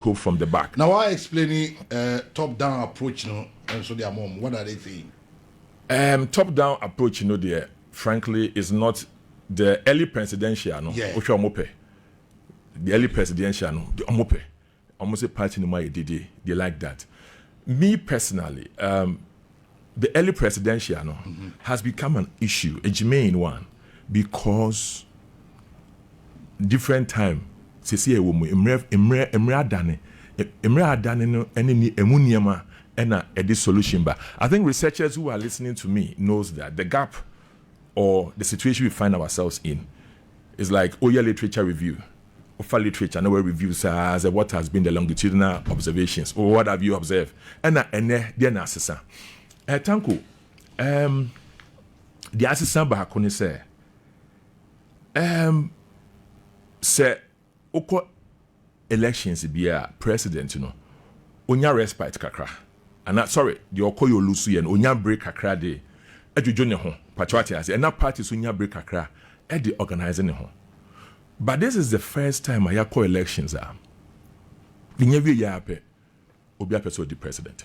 go from the back. Now, I explaining top-down approach, and so their mom. What are they saying? Top-down approach, there, frankly, is not the early presidential. No, yeah. The early presidential, no, the omope, almost a party no my they like that. Me personally, the early presidential has become an issue, a germane one, because different time. Sisi ewomu emre adane no ene ni emuniema ena edi solution ba. I think researchers who are listening to me knows that the gap or the situation we find ourselves in is like Oya literature review, Ofa literature, no reviews as what has been the longitudinal observations or what have you observed. Ena ene dia na asesa. Tanko the asesa ba hakoni say oko elections be a president onya respite kakra and sorry the okoyo lusu yen onya break kakra de adwodwo ne ho patriotic as and that party so onya break kakra e de organizing ne ho. But this is the first time I call elections are binyewe ya pe obi apeso the president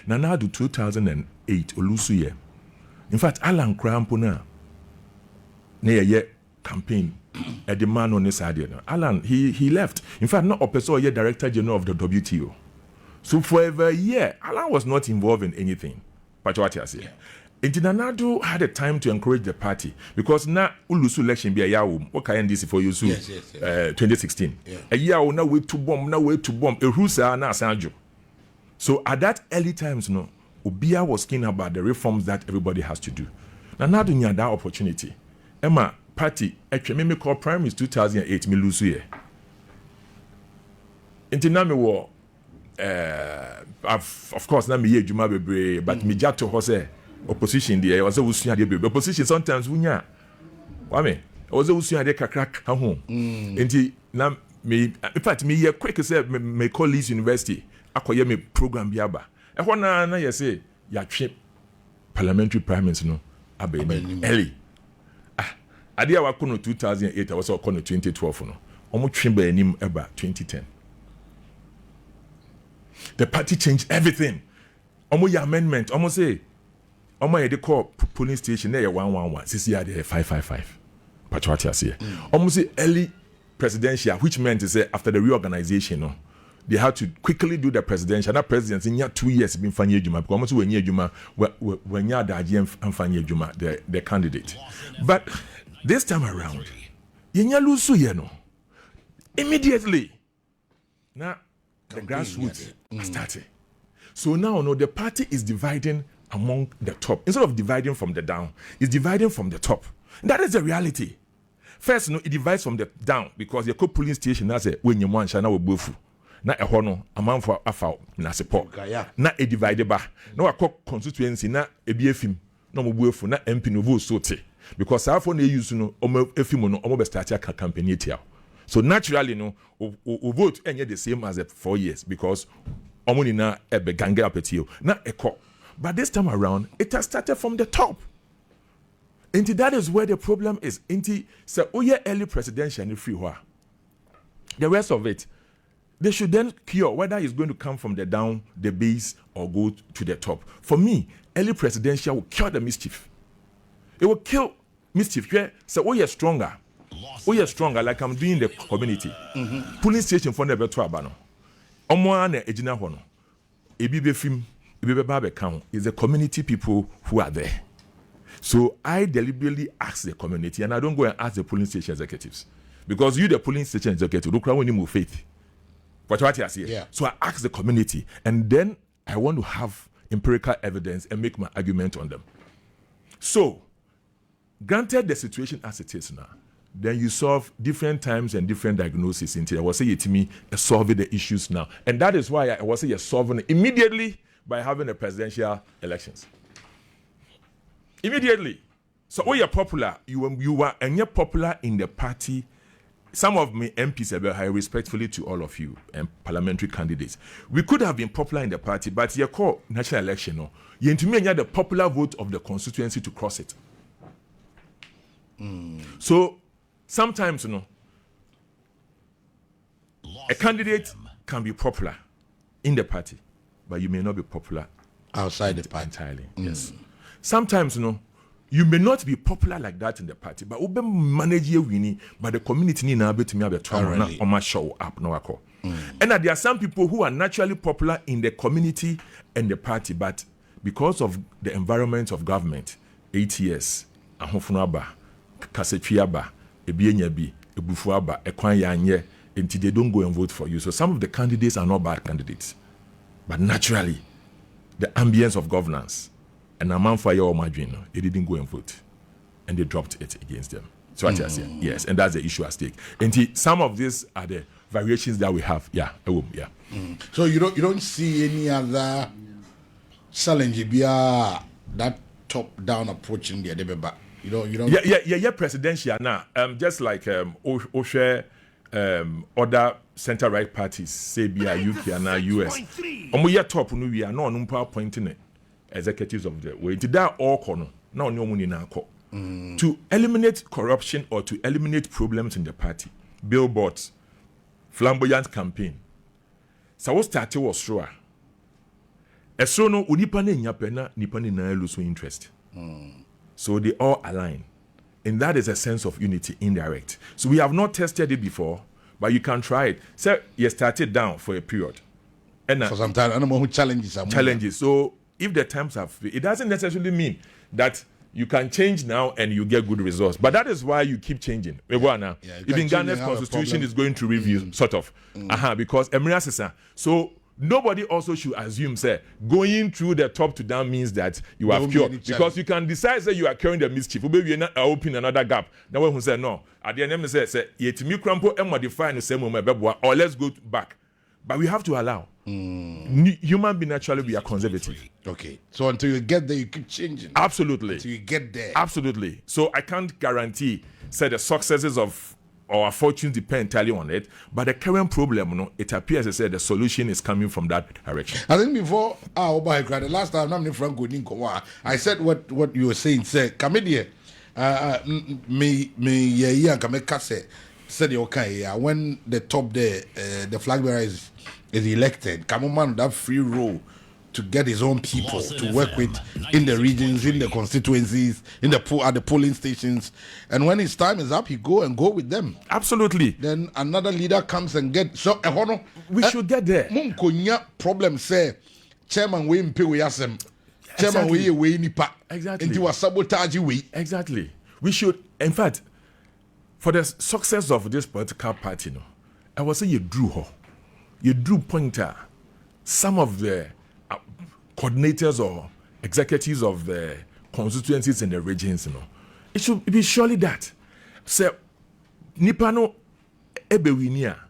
na do 2008 olusu ye. In fact Alan Krampo na ye campaign at the man on this side. Alan, he left. In fact, not a person yet director general of the WTO. So for a year, Alan was not involved in anything. But what I say, Nado had a time to encourage the party because now Ulusu election be a yaw. What kind this for you? 2016. A year now wait to bomb. Now wait to bomb. A Rusa na Sanjo. So at that early times, Obia was keen about the reforms that everybody has to do. Now Nado had that opportunity. Emma. Party actually me call prime is 2008 me lose here. Inti na me wo of course na me ye adwuma bebre but me jato ho say opposition there was usua de bebre opposition sometimes wunya wa me was usua de kakra ka ho inti na me in fact me ye quick say me college university akoye me program bi aba e ho na ye say ya twe parliamentary primaries no aba early. Adia wa kono 2008 I was kono 2012 no omo twemba anim eba 2010. The party changed everything. Omo ya amendment omo say omo ye de call polling station na ye 111 sisi ya de 555 patriotic here. Omo say early presidential which meant to say after the reorganization they had to quickly do the presidential. That presidency in 2 years been fanye juma because almost when ye juma when ya da GM fanye juma the candidate. But this time around, yenya lusu yeno. Immediately, now the grassroots started. So now, the party is dividing among the top instead of dividing from the down. It's dividing from the top. That is the reality. First, it divides from the down because the polling station now say when you want shana we bofu. Na ehono amanfo afa na support. Na e divide ba. Na wa constituency na ebi efim. Na mo buefu na MP no vote so te. Because our phone they use efimo no omo be start a campaign here. So naturally o vote any the same as the 4 years because omo ni na e be gange apetio na eko. But this time around it has started from the top. And that is where the problem is. Inti say early presidential ni free hoa. The rest of it they should then cure whether it's going to come from the down, the base, or go to the top. For me, early presidential will cure the mischief. It will kill mischief. Yeah? So, you're stronger. You're stronger, like I'm doing in the community. Police station for the better abano. Omoane ejina hono. Ebibe film, ebibe babe count is the community people who are there. So I deliberately ask the community, and I don't go and ask the polling station executives because you, the polling station executive, don't cry when you move faith. What I say? Yeah. So I ask the community, and then I want to have empirical evidence and make my argument on them. So, granted the situation as it is now, then you solve different times and different diagnoses until I was saying to me, solving the issues now. And that is why I was saying solving it immediately by having the presidential elections. Immediately. So when you're popular, you are and you're popular in the party. Some of me MPs, I respectfully to all of you and parliamentary candidates. We could have been popular in the party, but you call national election. No, you to me the popular vote of the constituency to cross it. So sometimes A candidate can be popular in the party, but you may not be popular outside the party entirely. Yes. Sometimes, you may not be popular like that in the party, but ube manage your winning, but the community need now to me have a trauma on my show up no ako. And there are some people who are naturally popular in the community and the party, but because of the environment of government, 8 years, ahofunaba, kasetriaba, ebienyabi, ebufuaba, ekwanyanye, until they don't go and vote for you. So some of the candidates are not bad candidates, but naturally, the ambience of governance and a man for your margin, they didn't go and vote, and they dropped it against them. So I say yes, and that's the issue at stake. And some of these are the variations that we have. So you don't see any other challenge via that top-down approach in the debate. You don't. Presidential now. Just like Oshe, other center-right parties, say UK and now US. We top no we are not appointing executives of the way. Did that all corner? No money now. To eliminate corruption or to eliminate problems in the party, billboards, flamboyant campaign. So what started was sure. So no unipa ne nyapena nipa ne na lose interest. So they all align, and that is a sense of unity indirect. So we have not tested it before, but you can try it. So you started down for a period, and for some time, I don't know who challenges. So if the times have, it doesn't necessarily mean that you can change now and you get good results. But that is why you keep changing. Even Ghana's constitution is going to review, sort of. Because so nobody also should assume, say, going through the top to down means that you have cured. Because you can decide that you are carrying the mischief. Maybe you're not opening another gap. Now when who say no, at the end say, yetimi crampo and modify in the same moment, or let's go back. But we have to allow. Human being naturally, we are conservative. Okay. So until you get there, you keep changing. Absolutely. Until you get there. Absolutely. So I can't guarantee, say, the successes of our fortunes depend entirely on it. But the current problem, it appears to say the solution is coming from that direction. I think before the last time I said what you were saying. Say, Kamedia, said okay, when the top there, the flag bearer is elected, Kamuman that free role to get his own people to work with in the regions, in the constituencies, at the polling stations, and when his time is up, he go with them. Absolutely. Then another leader comes and get we should get there. Munkonya problem say chairman we mpe we asem. Chairman we nipa. Exactly. Into a sabotage we. Exactly. We should, in fact, for the success of this political party, I would say you drew pointer. Some of the coordinators or executives of the constituencies in the regions, it should be surely that. So, Nipano Ebewinia,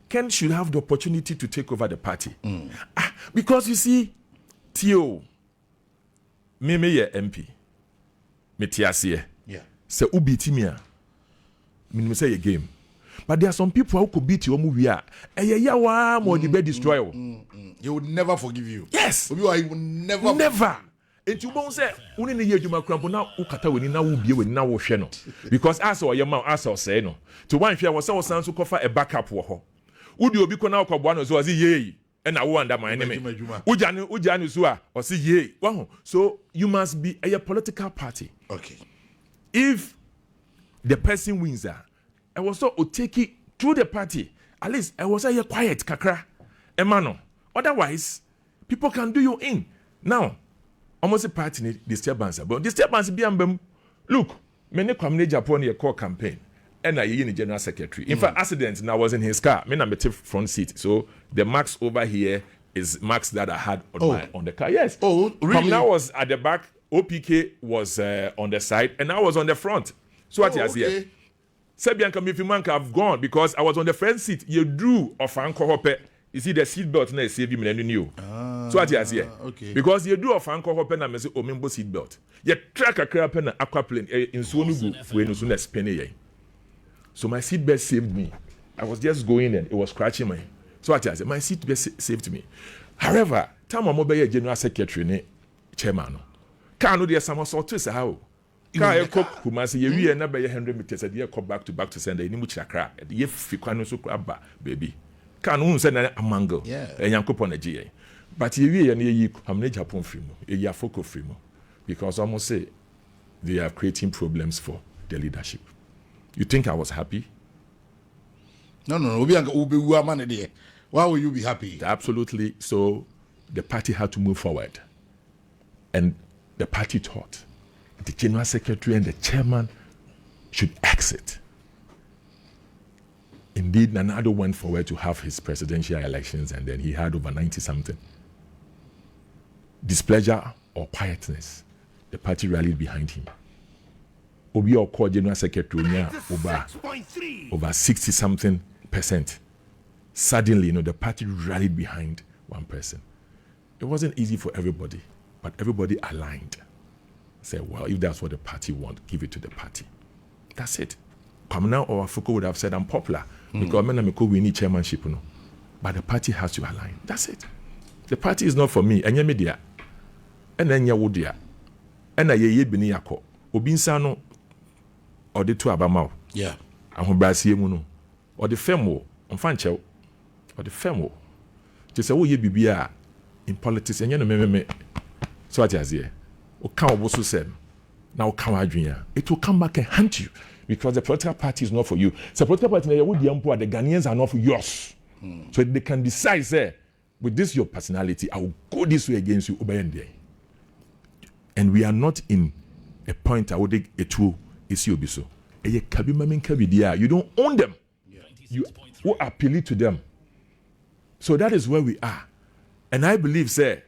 Ken should have the opportunity to take over the party. Because you see, Tio, me MP, me tiasie. Say ubiti mia, me say a game. But there are some people who could beat you movie. More the bed destroy. He would never forgive you. Yes. He will never. And you won't say, only the year you might cramp now, Ukata will now be with now Sheno. Because as or your mouth, as or say no. To one, if I was our sons to cover a backup for her. Would you be now called one as well as ye? And I wonder my enemy. Ujanu Sua or see ye. Wow. So you must be a political party. Okay. If the person wins I was so take it through the party. At least I was a quiet kakra. Emano. Otherwise, people can do you in. Now, almost a party disturbance. But disturbance be look, many come Agyapong a core campaign. And I in the general secretary. In fact, accident now was in his car. Me na mete front seat. So the marks over here is marks that I had on the car. Yes. Oh, really? Now was at the back. OPK was on the side, and I was on the front. So what you see? Sebian Kamifimanka have gone because I was on the front seat. You drew off Anko Hoppe. You see the seat belt now save him and new. So what you see? Okay. Because you drew off Anko Hoppe and I say, oh, member seat belt. You track a crap and aquaplane in Sunugu when you soon as penny. So my seat belt saved me. I was just going and it was scratching me. So what you say? My seat belt saved me. However, time I'm mobile general secretary, chairman. Can't do some sort of how car e kok Kumasi ye wie na be 100 meters e dey come back to send e ni mu chakra e ye fikwa no so kra ba baby car no say na amangle enyankopon na gye but ye wie ye na yi amna Agyapong free mu e ya foko free mu because almost say they are creating problems for the leadership. You think I was happy? No. Why will you be happy? Absolutely. So the party had to move forward. And the party thought the general secretary and the chairman should exit. Indeed, Nanado went forward to have his presidential elections, and then he had over 90-something. Displeasure or quietness, the party rallied behind him. Obi Oko general secretary over 60-something%. Suddenly, the party rallied behind one person. It wasn't easy for everybody, but everybody aligned. Said, well, if that's what the party wants, give it to the party. That's it. Kwamina or Afuko would have said, I'm popular because we need chairmanship. But the party has to align. That's it. The party is not for me. Enye media. And then wodia. And ye bini yako. Obinsano or the two abamao. Yeah. Ahobrasiye mu no. Or the femo. Onfanche. Or the femo. Just say, oh, ye bibia in politics. And me. So what is here? O kan oboso sem. Now come adwenya. It will come back and hunt you because the political party is not for you. So political party the Ghanaians are not for yours. So they can decide, say, with this your personality, I will go this way against you. And we are not in a point I would take a true issue. You don't own them. You who appeal to them. So that is where we are. And I believe, say,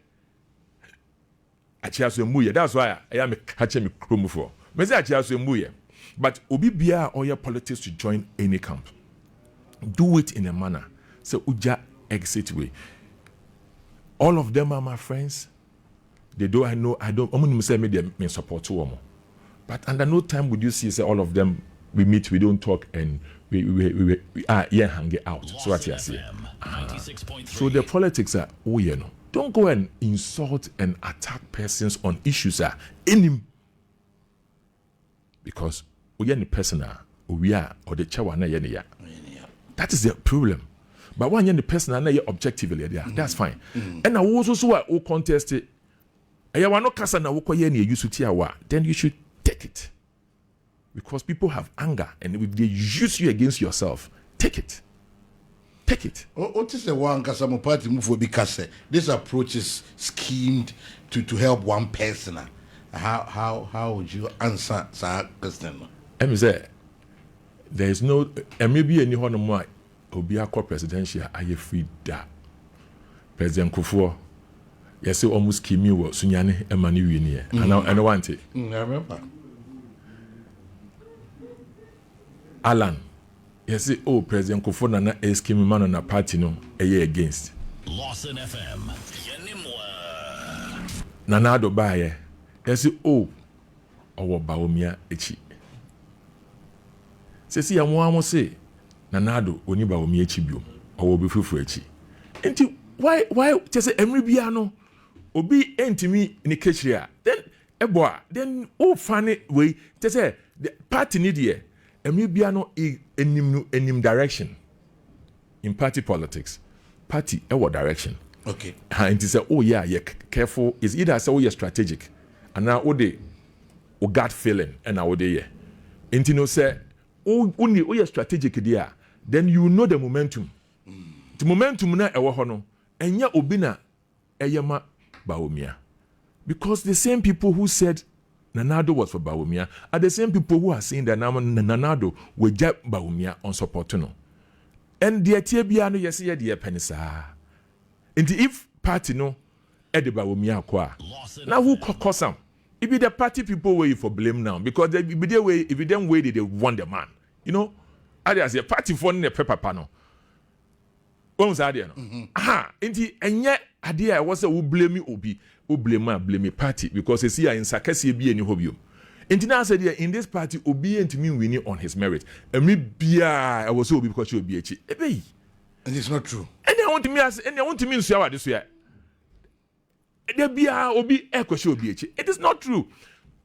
that's why I am catching me chrome for. But Obi Bia or your politics to join any camp. Do it in a manner. So Uja exit way. All of them are my friends. They do I don't say me support to them. But under no time would you see say all of them we meet, we don't talk and we are here hanging out. So what you see. So the politics are don't go and insult and attack persons on issues in him. Because we are the person we are or the chawa na ya. That is the problem. But when you're the person na objectively there, that's fine. And I also so contest it. Then you should take it. Because people have anger and if they use you against yourself, take it. Take it. What is the one Kasamo party move because this approach is schemed to help one person? How would you answer that question? Let me say, there is no maybe any one more Obiako presidential Ayew that President Kufuor yes almost kimi wo sunyane emani wini and I want it. I remember. Alan yes, President Kufuor na scheme man na party no against. Lawson FM. Nanado baye. Yes, Bawumia echi. Sesi ya mo say Nanado oni Bawumia echi bio. Owo be fufu echi. Enti why just every bia no obi entimi ni kechria. Then funny way just say the party need here. Emibia no enim direction in party politics. Party direction. Okay. And it say, you're careful. It's either say you're strategic, and now gut feeling, and now and say, you're strategic there. Then you know the momentum. The momentum na no, and ya obina eyama Bawumia, because the same people who said Nanado was for Bawumia are the same people who are saying that Nanado will jab Bawumia on support no. And the Etiabia no yes the penisa. And if party no Edi Bawumia kwa. Now who cause some? It be the party people wait for blame now because they be their way if you don't wait they want the man. You know? As a party for the paper panel. What was that? Aha, and yet idea was a who blame me obi. Who blame me party because you see in Sakasi be any hobby. And now said in this party obi and me winning on his merit. And me be I was so because you be a cheat. And it's not true. And I want to me as and I want to mean this way. There be obi echo show be a cheat. It is not true.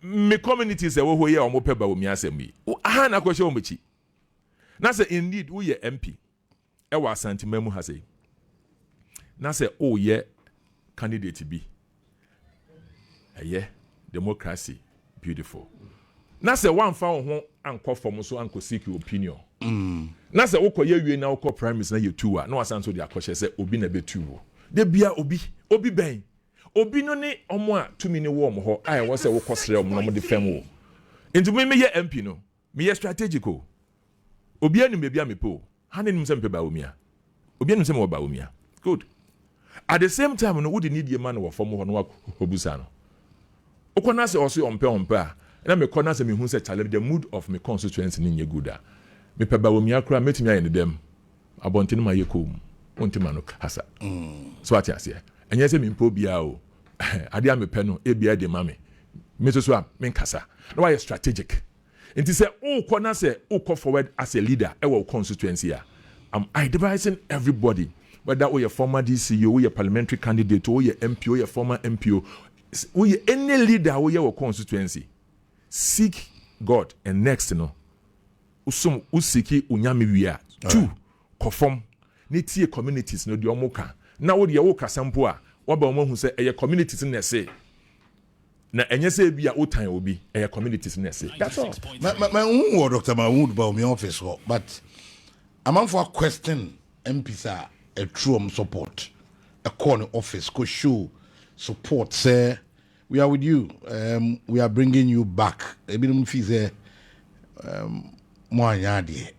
me communities e wo ho ye o mo pe Bawumia asem yi aha na kwehye o mechi na say indeed wo ye MP e wa Asante Mamu ha say na say o ye candidate bi democracy beautiful na say one fa ho anko form so anko seek opinion na say ukoye wie na ukọ prime minister na ye tu a na wasan so de akọhye say obi na betu wo de bia obi ben obi no ne omo a tumi ne wo omo ho ai wo say ukọsre omo no mo de fam wo enti me ye MP no me ye strategical obi anu me bia me po ha ne nim se mpe Bawumia obi anu se me Bawumia good at the same time no would need your man wo form ho no obusa no ukona say oso ompe a na me kona say me hu say challenge the mood of my constituency ni nye good a me pe Bawumia kra metimi aye ne dem abontene ma ye kom ontima no kasa so ati ase enye say me mpo bia o ade a me pe no e bia de mame me so a me kasa no why strategic nti say ukona say ukọ forward as a leader e wo constituency a am advising everybody whether we a former DCO, we a parliamentary candidate, we a MP, we a former MPO, we any leader we a constituency. Seek God and next usum usiki unyami wiya. Two, conform. Niti communities no di omoka. Na wo di woka sampo a, waba omo hu say eye communities na say. Na enye say bia otan obi eye communities na say. That's all. My own Dr. Mahmoud Bawumia office, but among for a question MPs a true support a corner office could show support say we are with you we are bringing you back a minimum fees more yadi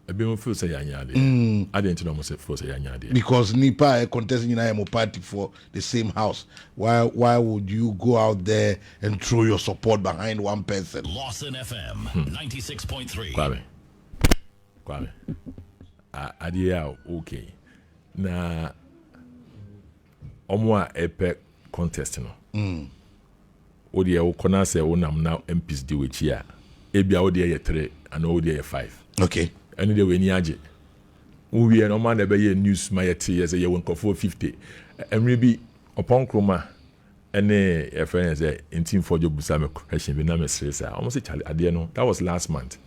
a bit feel say yanyade I didn't know say for say yanyade because nipa contesting in a party for the same house why would you go out there and throw your support behind one person? Lawson FM 96.3 Kwame adia okay na omo a epe contest no o de o kona se o nam na MPs di wechi a ebia o de ye 3 and o de ye 5 okay and de we ni age wo wie no man na be ye news ma ye 3 years ye won kofo 50 emre bi upon kroma ene e friends say intim for job busa me question bi na me stress a almost chale ade no that was last month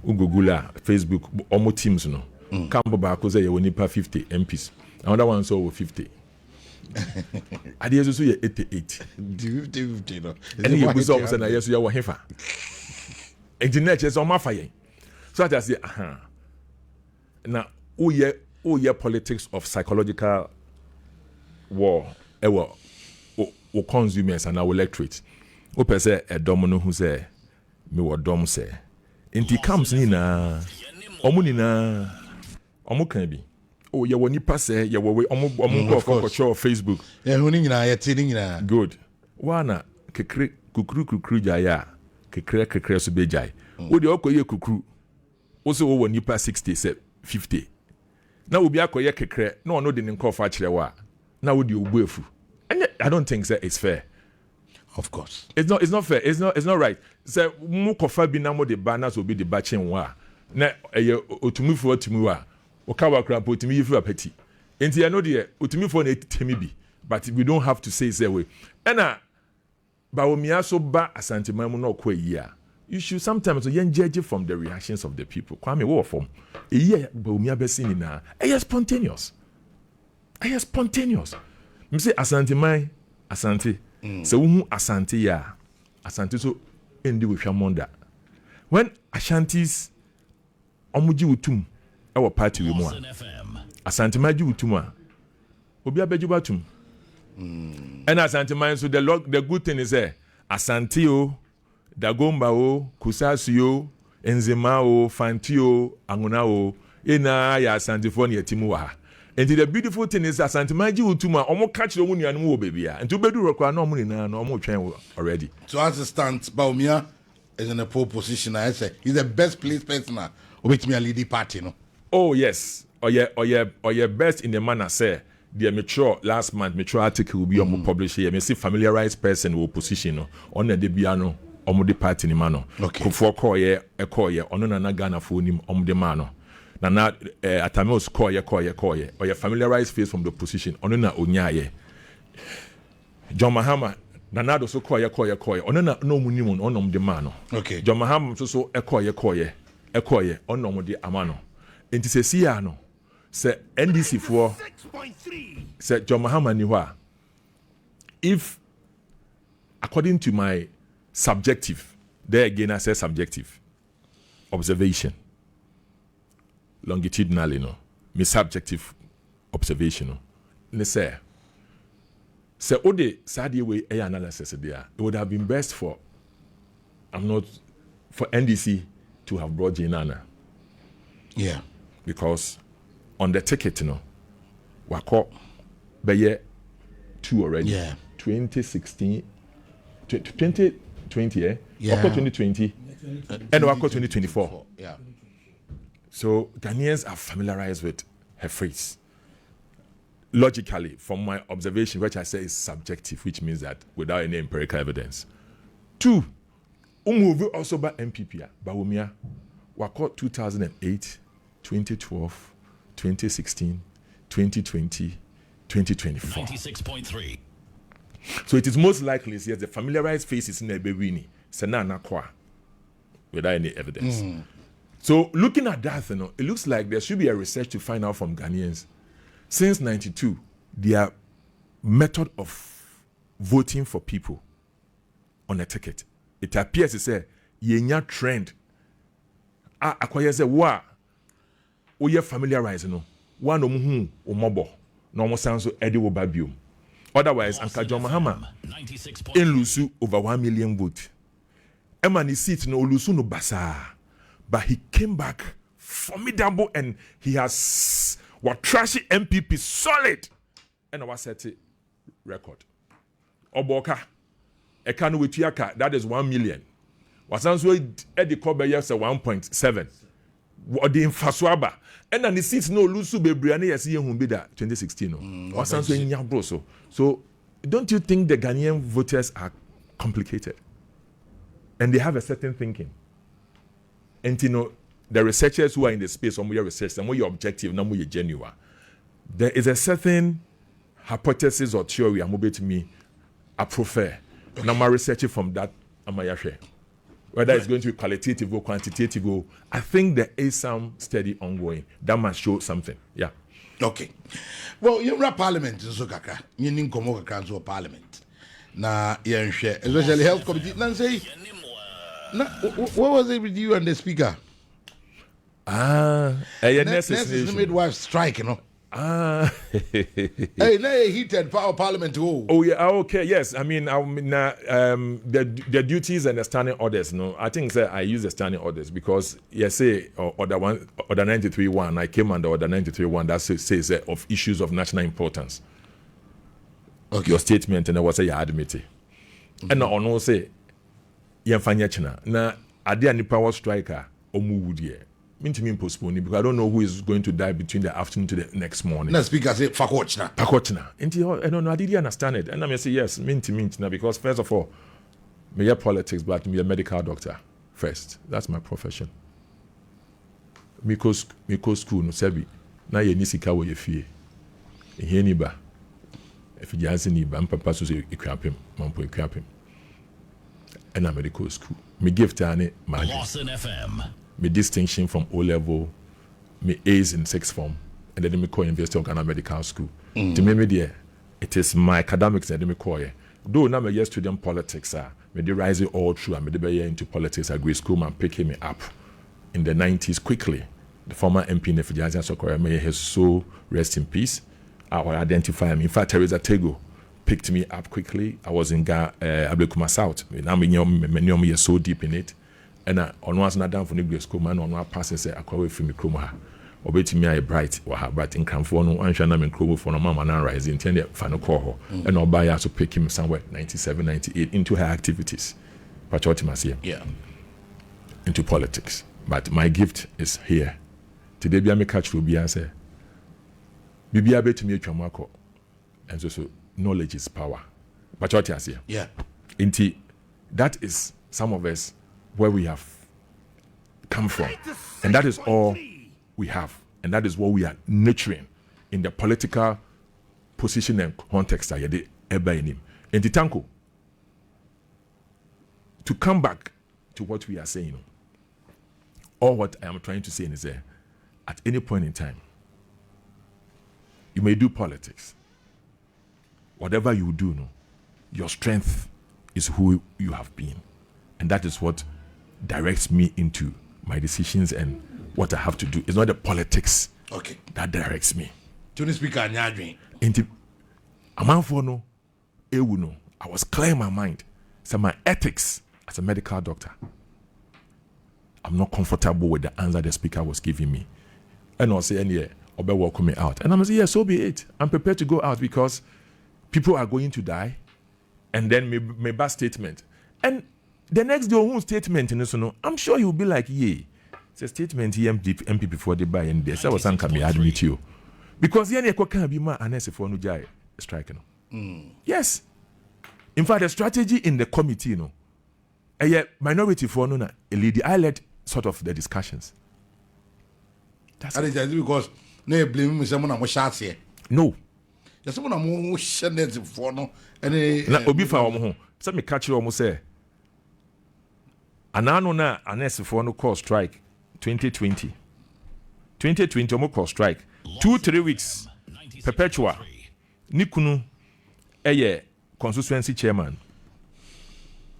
Google, Facebook, almost teams no. Campo baako say you nipa 50 MPs. Another one so 50. Ade yeso ye 88. 50 no. And you buso say na yeso ya wo hefa. Engineer che so ma fa yen. So I say aha. Na o ye politics of psychological war o consumers and our electorate. O pese e dom no hu say me wo dom say inti comes ni na omu ni na omu kan bi o ye woni pass ye wo omu ko show Facebook hu ni nyina ye ti ni nyina good wana kekre kukru jaya kekre so be jai wo de okoye kukru wo so wo nipa 60 50 na obi akoye kekre na ono de ne nko fa kire wa na wo de obu afu I don't think that it's fair. Of course, it's not fair. It's not right. Say mu kofa bi na mo de ba na so bi de ba chen wa na otumifo wa okawa krampo otumi yifu apeti. Enti ya no de otumifo na etemi bi, but we don't have to say way. Ena Bawumia so ba Asante Mamu na okwa yi a. You should sometimes judge from the reactions of the people. Kwame wo form. Eyi Bawumia be sin na. Spontaneous. Me say Asante so who Asante ya Asante so endi we hwamonda when Ashantis omuji utum our party we mo Asante maji utum a obi abeju batum and Asante man so the good thing is Asante o Dagomba o Kusasu o Enzema o Fanti o Anguna o ena ya Asante fo na yatimu wa. And the beautiful thing is that Asante Maji Utuma omo catch the one you know baby and to bedu rekwa no money na no omo twen already. So as it stands, Bawumia is in a pole position. I say he's the best placed person with me a leading party, no. Oh yes, or yeah best in the manner say the mature last month mature article will be on published here. Me see familiarized person will position no on the biano omo the party ni mano. Okay. For call ye ono na Ghana for nim omo the mano. Na Atamos call ye or your familiarized face from the position. Onuna Onyaye. John Mahama Nanado so koye ono na no munimu onom de ma no okay John Mahama so ekoye onom de ama no enti se sia no se NDC for se John Mahama ni ho a if according to my subjective there again I say subjective observation longitudinally no me subjective observation no ne say ode sadie way analysis there it would have been best for NDC to have brought Jinana. Yeah, because on the ticket wako beye 2 already. Yeah, 2016 2020 yeah, wako 2020 and wako 2024. Yeah, so Ghanaians are familiarized with her face. Logically, from my observation, which I say is subjective, which means that without any empirical evidence. 2, umuvu also by MPP, Bawumia, wako 2008, 2012, 2016, 2020, 2024. 96.3. So it is most likely, yes, the familiarized faces in Ebewini, Senana Kwa, without any evidence. So looking at that, it looks like there should be a research to find out from Ghanaians. Since 92, their method of voting for people on a ticket, it appears to say, yenya trend. Akwaya say, wa, oye familiarize no, wa no muhu omobo, no mo sanso edi wo babium. Otherwise, Anka John Mahama in lusu over 1 million votes. Emani seat no lusu no basa, but he came back formidable and he has what trashy MPP solid and I was set record. Oboka Ekanu Witiaka, that is 1 million. Wasanso Eddie Kobe yes 1.7. What the Infaswaba and then the seats no lusu bebriani as ye humbida 2016 no. Wasanso in so don't you think the Ghanaian voters are complicated? And they have a certain thinking. And the researchers who are in the space, some way research, some way objective, some way genuine. There is a certain hypothesis or theory I'm to me, I prefer. And I'm researching from that, whether it's going to be qualitative or quantitative. I think there is some study ongoing that must show something. Yeah. Okay. Well, you're a parliament in Sokaka. You need to come over parliament. Na share, especially health committee. Nancy, what was it with you and the speaker? Nurses midwife strike, Hey, heated power parliament. Oh yeah, okay, yes. I mean, the duties and the standing orders. I think I use the standing orders because order 93.1. I came under order 93.1 that says of issues of national importance. Okay. Your statement and I was say you admit it. And now no say yemfanya china na ade ani power striker omuwudie. Mean postpone because I don't know who is going to die between the afternoon to the next morning. The speaker say Fakochna. I don't know. I didn't understand it. And I say yes, now because first of all, me a politics, but me a medical doctor first. That's my profession. Miko school no sebi. Na ye nisika wo ye fie. Ehie ni ba. Efi jansi ni ba mpapa so ekwapem, mampo ekwapem. And medical school. Me gift ane my Lawson FM. My distinction from O level, my A's in 6th form, and then me call University of Ghana Medical School. To me, it is my academics that me call. Though now me student politics, me de rise all through, and me de be into politics. I grade school man picking me up in the 90s quickly. The former MP in Efijansi Sokora, may his soul rest in peace. I will identify him. In fact, Teresa Tego picked me up quickly. I was in Ablekuma South. Now me so deep in it. And on one's not down for Negro school, man, on one passing say, I call it from Mikroma. Obey me, I bright or her bright in Camphor, and Shannon and Crow for a mama and rise intended final call her. And I'll buy her to pick him somewhere 97, 98 into her activities. Patriotism, yeah, into politics. But my gift is here. Today, be a catch will be answer. Be able to meet your marco. And so knowledge is power. Patriotism, yeah. Into that is some of us where we have come from. And that is all we have. And that is what we are nurturing in the political position and context that you ever in him. And Titanko, to come back to what we are saying, or what I am trying to say is that at any point in time, you may do politics. Whatever you do, your strength is who you have been. And that is what directs me into my decisions and what I have to do. It's not the politics that directs me. Tony Speaker, I was clear in my mind. So my ethics as a medical doctor, I'm not comfortable with the answer the speaker was giving me. And I'll say, yeah, I'll be welcome me out. And I'm going to say, yeah, so be it. I'm prepared to go out because people are going to die. And then my bad statement. And the next day, whose statement, I'm sure you'll be like, yeah, it's a statement MP before they buy and they say, I can admit you. Because the can't be my honest if one jai striking. Yes. In fact, the strategy in the committee, a minority for a lady, I led sort of the discussions. That's because no blame me someone I'm shots here. No. There's someone I'm sending for no any Obifa home. Some me catch you almost say. And I know now honest for no call strike 2020. 2020 almost call strike. 2-3 weeks. Perpetua. Nikunu constituency chairman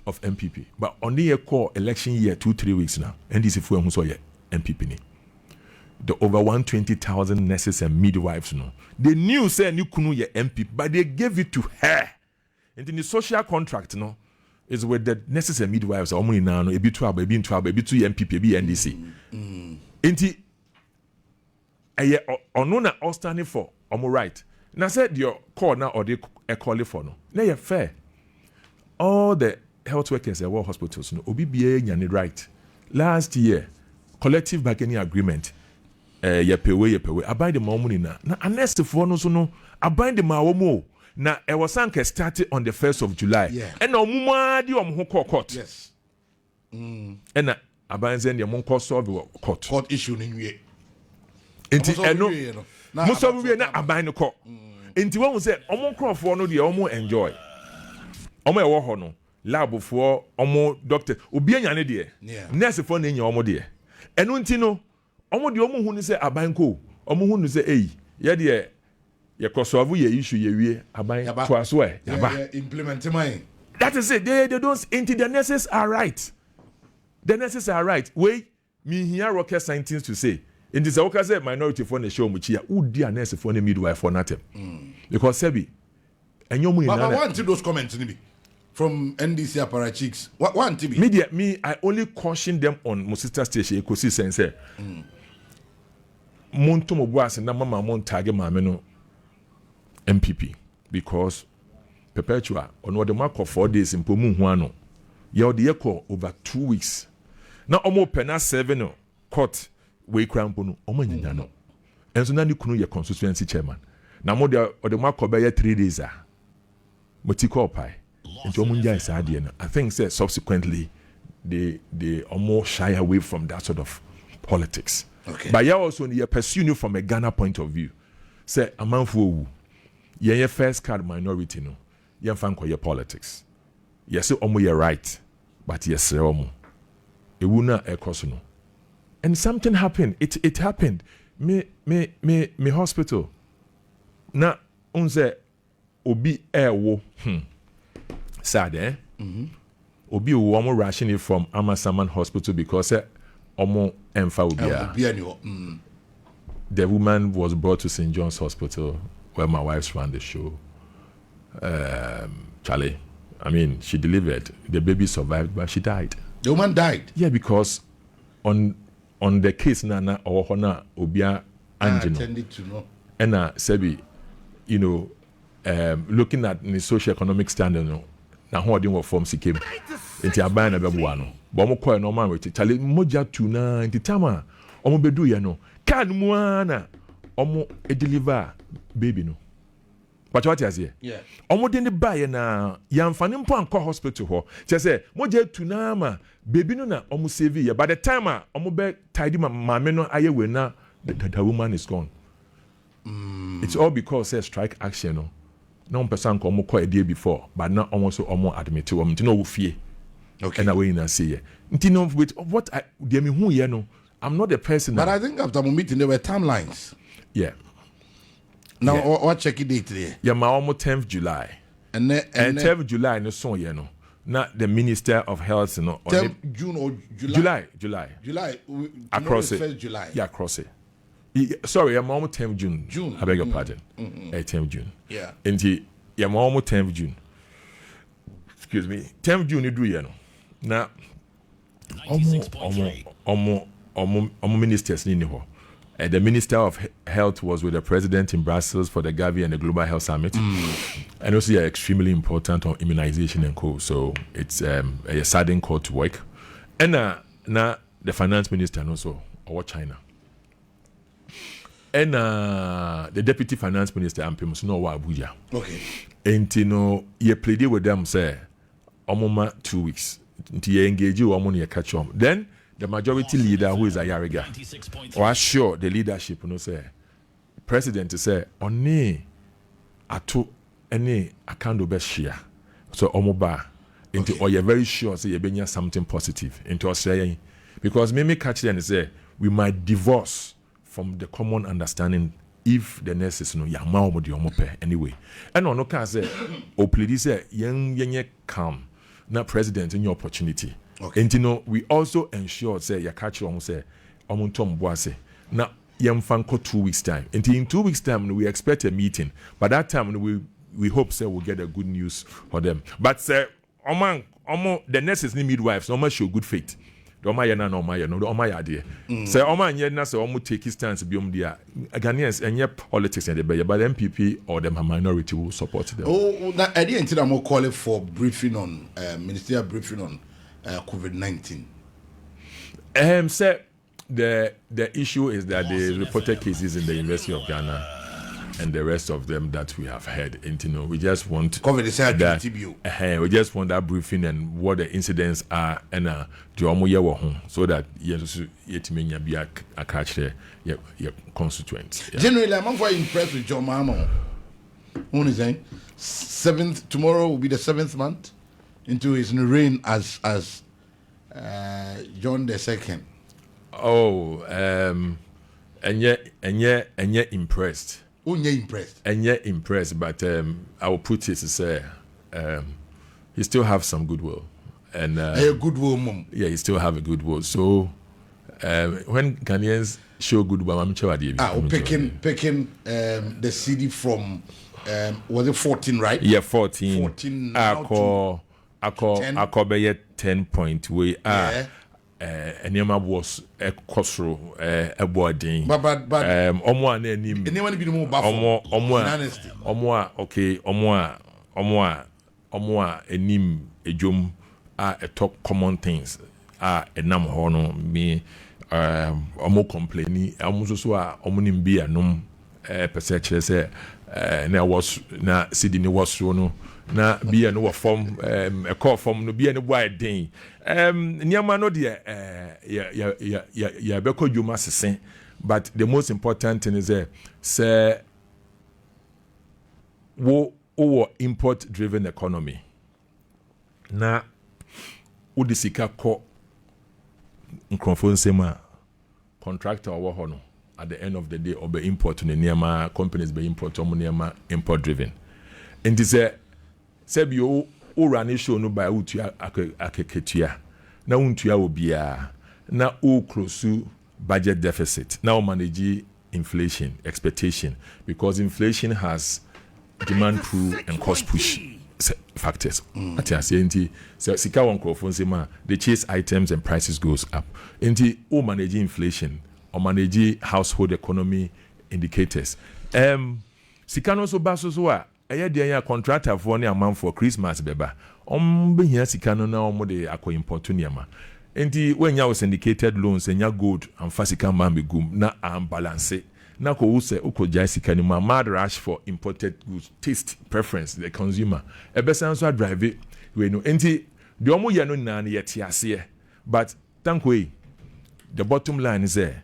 of MPP. But on the call election year 2-3 weeks now. NDC for who saw MPP. The over 120,000 nurses and midwives, they knew say Nikunu ye MPP, but they gave it to her. And in the social contract, is with the nurses and midwives. Only now, a bit 12, a bit 12, a bit 2 MPP, a bit NDC. Inti onona all standing for omo right. Now said your call now or they call it for no. Now you're fair. All the health workers at world hospitals, OBBA nyani right. Last year, collective bargaining agreement. Yepewe. Abide the money na. Na unless the for no so no. Abide the mawomo. Na ewasanke started on the 1st of July. Yeah. And no muma di omo court. Yes. And na abide zen the monko solve court. Court issue ni we. Inti eno. Muso we na abide no court. Inti when we say omo crofo no de omo enjoy. Omo ewo ho no. Lab for omo doctor. Obi anyane de. Nurse for na nya omo de. Eno nti no omo de omo hu ni say abanko omo hu ni say ye de ye crossover ye issue ye wie aban to aso yaba implement mine. That is it. They don't into the nurses are right. The nurses are right. We me here rocket scientists to say in this okay say minority for the show much here who dear nurse for the midwife for nothing. Because sebi enyo mu but want those comments ni from NDC apparatchiks. What want to be media me I only caution them on my sister station ekosi sense monto mo boas na mama mon tag mama no MPP because perpetua on the mark of 4 days in pomu hu ano ye ode yeko over 2 weeks na omo pena 7 court we krampo no omo nyanya no enso na ni kunu ye constituency chairman na mo de ode mark of 3 days a motiko pai into omo nya isa ade no I think say subsequently they almost shy away from that sort of politics. Okay. But you also you pursue you from a Ghana point of view. Say a man for ye first card minority no. Ye fan ko your politics. Yes, omo you're right, but yes, omo. E wuna ekoso no. And something happened. It happened. Me hospital. Na unse obi ewo. Sad eh? Obi wo omo rationing from Amasaman Hospital because omo emfa obia. The woman was brought to St. John's Hospital where my wife ran the show. Charlie, I mean, she delivered. The baby survived, but she died. The woman died? Yeah, because on the case nana or hona obia angino. Tended to know. And Sebi, looking at the socio-economic standard, na ho odin wo form came. Enti aban na bebuwa no. But mo call no man with Charlie moja tuna enti tama omo bedu ye no. Kan mu ana omo deliver baby no. But what is here? Yeah. Omo de ne baye na yamfane mpo anko hospital ho. Say moja tuna ma baby no na omo save ye. By the time omo be tidy mama no Ayew na the woman is gone. It's all because strike action no. No person come call a day before, but now almost admit to no fear. Okay. And away in say you know with what I who you know, I'm not the person. But I think after my meeting there were timelines. Yeah. Now Yeah. what check it date there? Yeah, my almost 10th July. And 10th July no song you know. Not the Minister of Health, you know. 10th June or July? July. Across it. 1st July. Yeah, across it. Sorry, I'm almost 10th June. I beg your pardon. 10th June. Yeah. And I'm almost 10th June. Excuse me. 10th June you do you know. Now, almost ministers ni ho. The Minister of Health was with the President in Brussels for the Gavi and the Global Health Summit. And also, yeah, extremely important on immunization and co. So it's a sudden call to work. And now the Finance Minister also, or China. And the Deputy Finance Minister, Ampim, no Abuja. Okay. And you know, you played with them, say, Omoma 2 weeks. Until you engage you, Omoni catch on. Then the majority leader, who is Ayariga, or sure the leadership, you know, say, President say, Oni ato any account of best share. So Omoba into or you're very sure say you bring something positive into us saying because me catch them and say we might divorce from the common understanding if the nurses know yama omo di omo pe anyway. And no can say o please say yen calm na president in your opportunity. Okay. And you know we also ensure say ya catch on say omo ntom boase na yem fanko 2 weeks time. And in 2 weeks time we expect a meeting. By that time we hope say we'll get a good news for them. But say the nurses need midwives, no show good faith. The Omaya no Omaya no the Omaya there. Say Omaya na say omo take stance beyond there. Ghanaians and politics and the but the MPP or the minority will support them. Oh, now I didn't think I'm more calling for briefing on ministerial briefing on COVID-19. Say the issue is that the reported cases in the University of Ghana and the rest of them that we have heard, and you know, we just want that. We just want that briefing and what the incidents are, and so that you be a catch your constituents. Yeah. Generally, I'm quite impressed with John Mahama. What is saying? 7th tomorrow will be the 7th month into his reign as John II. Oh, and yet impressed. Impressed, but I will put it to say he still have some goodwill, and a goodwill, mom. Yeah, he still have a goodwill. So when Ghanaians show goodwill, I'm sure picking the CD from was it 14, right? Yeah, 14. 14. I call 10 point way. And Yama was a costro, a boarding. But Omoa name. Anyone be more baffled. Omoa a nim a jum a talk common things a nam hono me omo complaining almost so omonim be a num perception say na was na Sydney was no na be a no form a call from no be any wide thing. Nyama no de ya beko juma sesen, but the most important thing is say wo import driven economy na wo de sika ko nkrofo nsema contractor wo ho no at the end of the day obe import ne nyama companies be import nyama import driven and is sebi o run show no by utu akeketua na untua obia na o close budget deficit now manage inflation expectation because inflation has demand pull and cost push factors. At the sika one crofon the chase items and prices goes up. Enti o manage inflation or manage household economy indicators. Sika no so baso so a eye contractor for ne amount for Christmas beba. Be here sika no na omo de akọ import niama. Enti when ya was syndicated loans and ya gold and fasika man be gum na balance. Na ko use uko jai sika ni mad rush for imported goods taste preference the consumer ebesan so drive we no enti the omo ye no na yet ase but thankfully the bottom line is there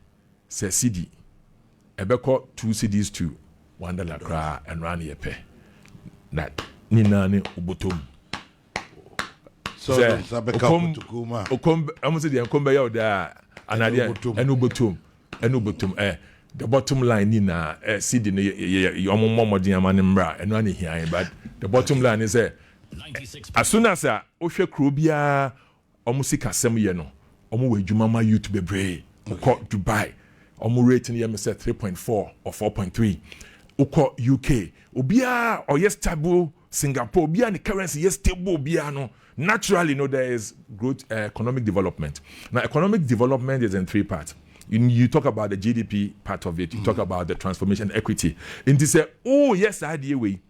say CD ebeko 2 CDs to $1 kra and run ye pay that ni na ni ubotom So Sabeka Tukuma. Okom amusi the enkombe ya oda anadia enu the bottom line ni na CD no yomomodin amane mbra eno ani hian but the bottom line is as soon as ohwe kro bia omusi kasem ye no omu wadwuma ma youth bebre ko Dubai omu rating ye me say 3.4 or 4.3 uko UK obia or yes stable Singapore obia ni currency yes stable obia no naturally no there is growth economic development. Now economic development is in three parts. You talk about the GDP part of it, you talk about the transformation equity. And they say, oh yes, idea way.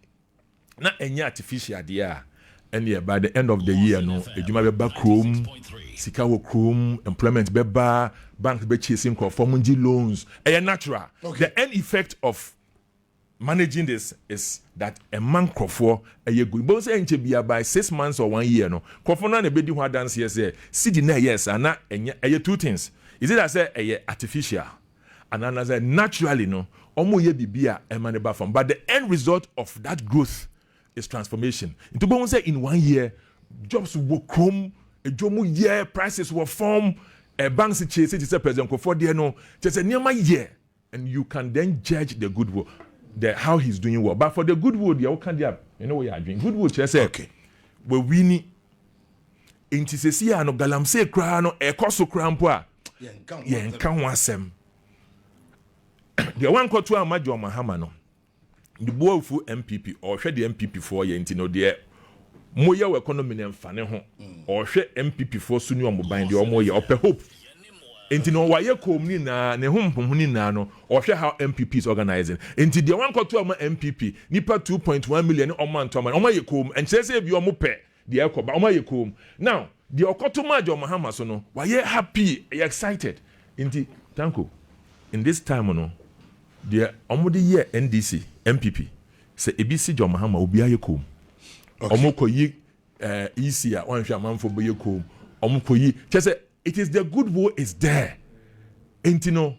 Not any artificial idea. And yeah, by the end of the year, no, you might be back home, Sikawo Chrome, employment beba, banks be chasing for loans. And natural. Okay. The end effect of managing this is that a man crofo a year good. But say by 6 months or 1 year, no. Crofo na be di dance here say, see the yes, and na two things. Is it as a artificial and another naturally no omo ye bibia e maneba from, but the end result of that growth is transformation. Into bon say in 1 year jobs will come, a jomu year prices will form, a bank chase it is a president for there no just a near my year, and you can then judge the goodwill, how he's doing well. But for the goodwill, you can you know what you are doing. Goodwill just say okay, we winning. Inti se si ano galamse kra no e koso kra mpo a ye nka ho asem de wan koto amajo mahama no the boyfu MPP or hwe the MPP for ye nti no de moye we economy ne mfane ho or hwe MPP for sunu omoban de omo ye ope hope nti no waye komni na ne hompom ni na no or hwe how MPP is organizing nti de wan koto ama MPP nipa 2.1 million omo ye kom enchese bi omo pe the ekoba omo ye kom now the okotomajo mahama so no why happy excited inti tanko in this time no the omo the year NDC MPP say ebisi jo mahama obi ayekom omo koyi EC a wan hwa manfo boye kom omo koyi say it is the goodwill is there inti no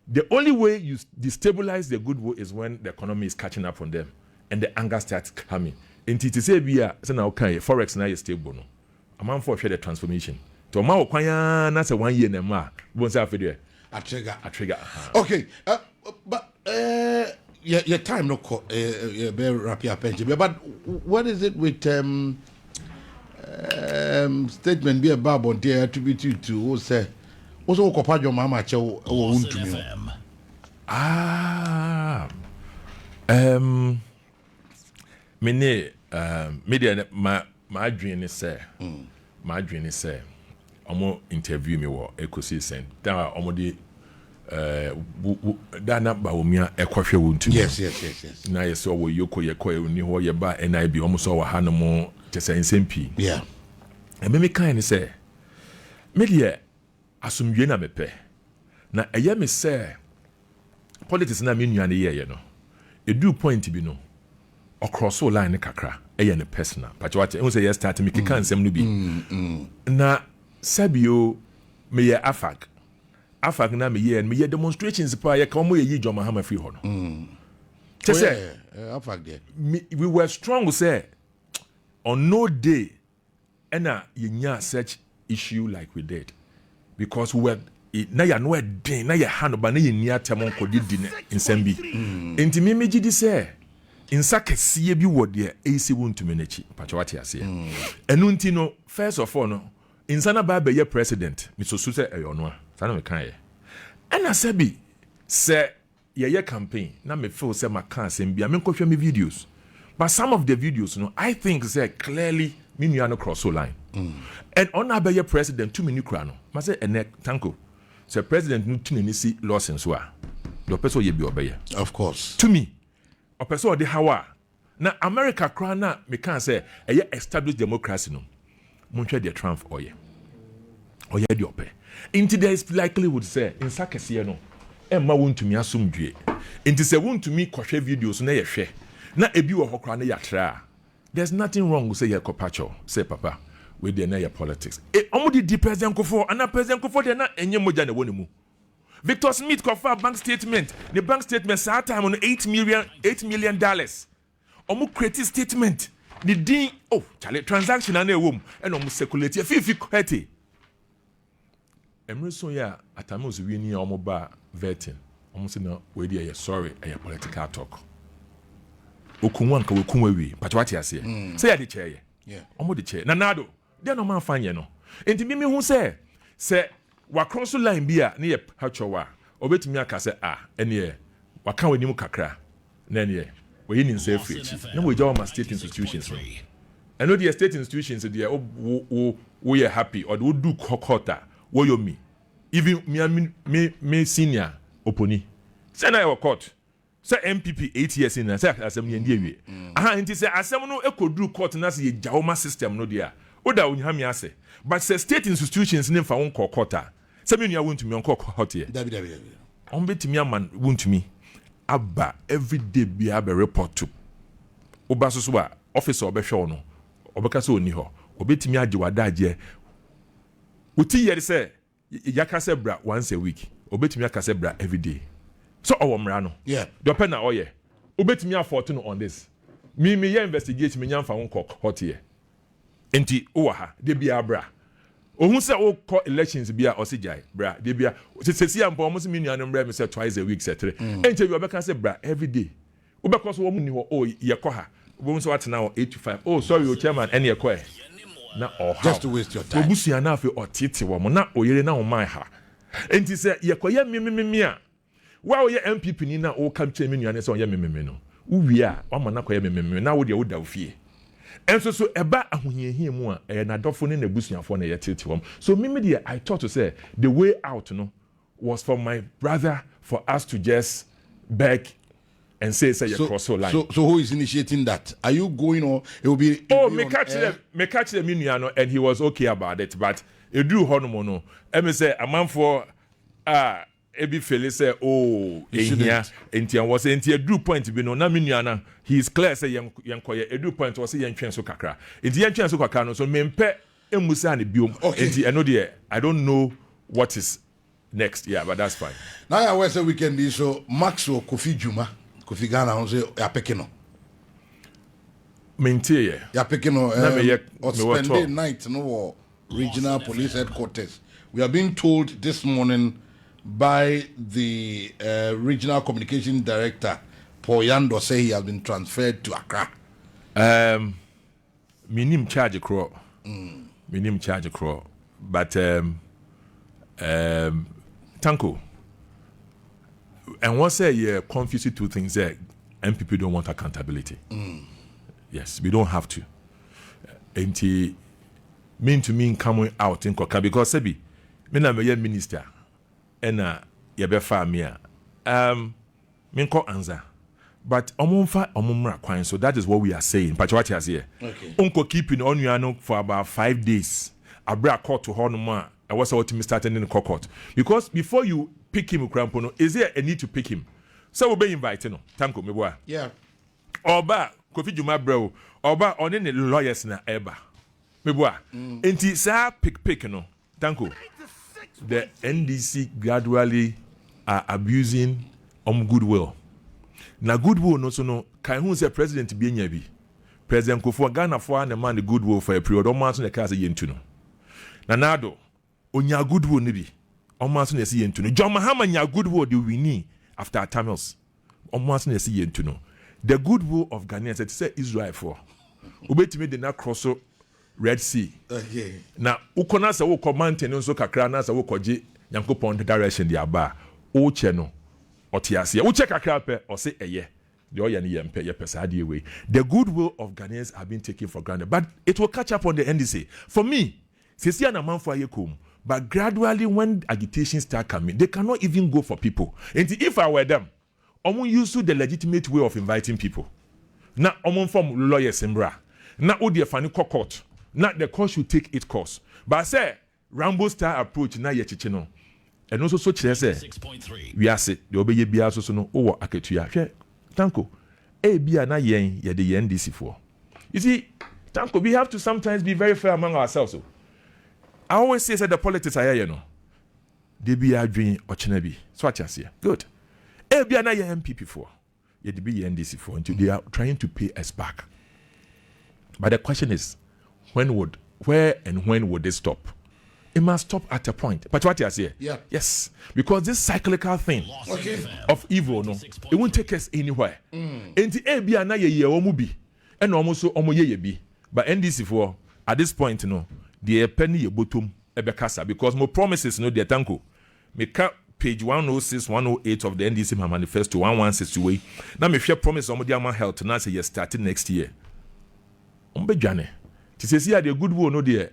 the only way you destabilize the goodwill is when the economy is catching up on them and the anger starts coming inti to say bia say na okay forex na is stable no a man for share the transformation to ma okwan na say 1 year na ma bon say afede a trigger okay but your time no be wrap your pension but what is it with statement be about on there attribute to who say also kopajo mama che wo untumi mene media ma adwene say omo interview me wo Ecosi Center da omo de da na Bawumia ekohwe wontu yes na yeso wo yoko ye ni ho ye ba NIB omo so wa hanom tese nsempi yeah me kan ni say media asumdwe na mepe na eye me say politics na me nuane ye no edu point bi no across all line kakra eye ne personal but what you say yes start me kan nsem no bi na sabio me ye afag na me ye demonstrations pa ye ka mo ye John Mahama free ho no say afag there we were strong say on no day ena ye nya such issue like we did because we were na ya no den na ya hano ba na ye ni atemon kodidi nsem bi enti me megidi say insa kesiye bi wo de esi wontumi nachi pachawati ase enu nti no first of all no insa na ba be ye president misosu se eyono a sana me kan ye ena sabi se ye campaign na me feel se maka asem bia me nkwohwe me videos but some of the videos no I think say clearly me nua no cross line and on na be ye president to me ni kura no ma say ene tanko se president no tuni ni si lawson so a do person ye bi obeye of course to me a person de hawa na America kra na me kan say eye established democracy no monhwe de Trump oye de ope into there is likelihood say in sakese no emma wontumi asomdwe into say wontumi kohwe videos na ye hwe na ebi wo hokra na yatra there's nothing wrong with say ye kopacho say papa we dey na your politics omudi di president kofo ana president kofo de na enye moja na wonimu Victor Smith confirmed bank statement. The bank statement saa time on $8 million. Omu create statement. the din oh Charlie transaction na ewom and almost circulate fifi kwete emre so ya atamos wi ni omo ba vetting almost na we dey sorry a political talk okunwa nka okunwa wi patwati ase say ya de chair yeah omo de chair na nado dey no man fanye no enti mi hu say wa cross line bia na ye hachowa obetimi aka say ene waka wanimu kakra na ene we ni nse free na we jaw ma state institutions I know the state institutions they are we are happy or we do kokota wo yo me even me senior oponi say na your court say MPP 8 years in say asem ye ndie wie nti say asem no ekodu court na say jawma system no dia oda onha me ase but say state institutions ne fa won kokota say me nua won to me on court here dabi on betimi aman won to me aba every day be aba report to oba so a officer obehwe no obeka se oni ho obetimi age wadaje uti yeri se yakase bra once a week obetimi akase bra every day so owomra no yeah do pe na oye obetimi afford no on this me ye investigate me nyamfa won hot here enti owa ha de bia bra ohun se o call elections bia osijai bra de bia sesi ampo mo se me nuanu bra me say twice a week say 3 enti we obeka se bra every day obeka so wo mu ni ho o ye ko ha wo so what now 8 to 5 oh sorry o chairman any e ko na just to waste your time obusia na afi otete wo mo na oyere na wo man ha enti se ye ko ye me a wa o ye MPP ni na o kam che me nuanu se o ye me no uwi a wa ma na ko ye me na wo de wo da ofie enso so eba ahohiahia mu a na dofo ne na busuafo na ye tete wo so me dey I thought to say the way out no was for my brother for us to just beg and say you cross the line. So who is initiating that? Are you going or it will be? Me catch them in and he was okay about it. But you do honomo no. Me say a man for ebi fele say here enti was enti do point be no na minuana he is clear say yenkoye edu point was say yentwen so kakra. Enti yentwen so kakra no so mempe emusa ne biom enti eno de I don't know what is next. Yeah, but that's fine. Now I was a weekend so Maxwell Kofi Juma Kofi Ghana on say ya pekino. Maintain ya pekino on Sunday night no regional police headquarters. We are being told this morning by the regional communication director Paul Yando say he has been transferred to Accra. Minim charge crow. Minim charge crow. But Tanko. And one say confusing two things there. MPP don't want accountability. Yes, we don't have to. And mean to mean coming out in Koka because Sebi, me na me minister, and yabe famia. Minko answer. But omumra kwan, so that is what we are saying. Pachwati has here. Okay. Unko keeping on you for about 5 days. I bring a court to Honoma. I was about to start in the court. Because before you pick him, Crampono, is there a need to pick him? So we'll be invited. No, Tanko, me boy. Yeah. Oba, Kofi Juma bro. Oba, on any lawyers na eba. Me boy. Enti sa pick no. Tanko. The NDC gradually are abusing goodwill. Na goodwill no so no. Can who say president be nyabi? President Kofi Ghana for na man the goodwill for a period. Omo so na ka say yentu no. Na nado. Onya goodwill ni bi. Omo so na say yentu no. John Mahama nya goodwill the winning after Tamils. Omo so na say yentu no. The goodwill of Ghanaians it say Israel for. Obetime de na cross Red Sea. Okay. Na ukona sa wo mountain nso kakra na sa wo koje Yankopon direction the aba. O che no. Otiase. Wo che kakra pe o se eye. The oya ni yempe ye pesa ade way. The goodwill of Ghanaians have been taken for granted, but it will catch up on the NDC. For me, sisi na manfo ayekom. But gradually, when agitation start coming, they cannot even go for people. And if I were them, I'm used to the legitimate way of inviting people. Now, I'm from lawyers in bra. Now, the funny court. Now, the court should take its course. But I say, Rambo style approach, now you're chichino. And also, so say, we are say, the obey be also no, oh, I get to ya. Tanko, be na yen, ye the NDC for. You see, Tanko, we have to sometimes be very fair among ourselves. I always say that the politics are here, they be arguing or chenebi. So what you say? Good. Be na MPP for. Ye be NDC for until they are trying to pay us back. But the question is, where and when would it stop? It must stop at a point. But what you say? Yeah. Yes. Because this cyclical thing of evil, no, it won't take us anywhere. And the ABA na ye omubi, and almost omo ye bi. But NDC for at this point, no, the penny ye bottom ebekasa because more promises no the tanko. Make page 106, 108 of the NDC manifesto 1168. Now me share promise omo the health now say you starting next year. Ombejane. Ti say see the good one no there.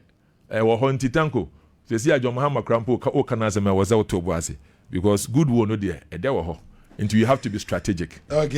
Wo honti tanko. See a John Crampo o kanazema was out to because good one no there. E there wo ho. And you have to be strategic. Okay.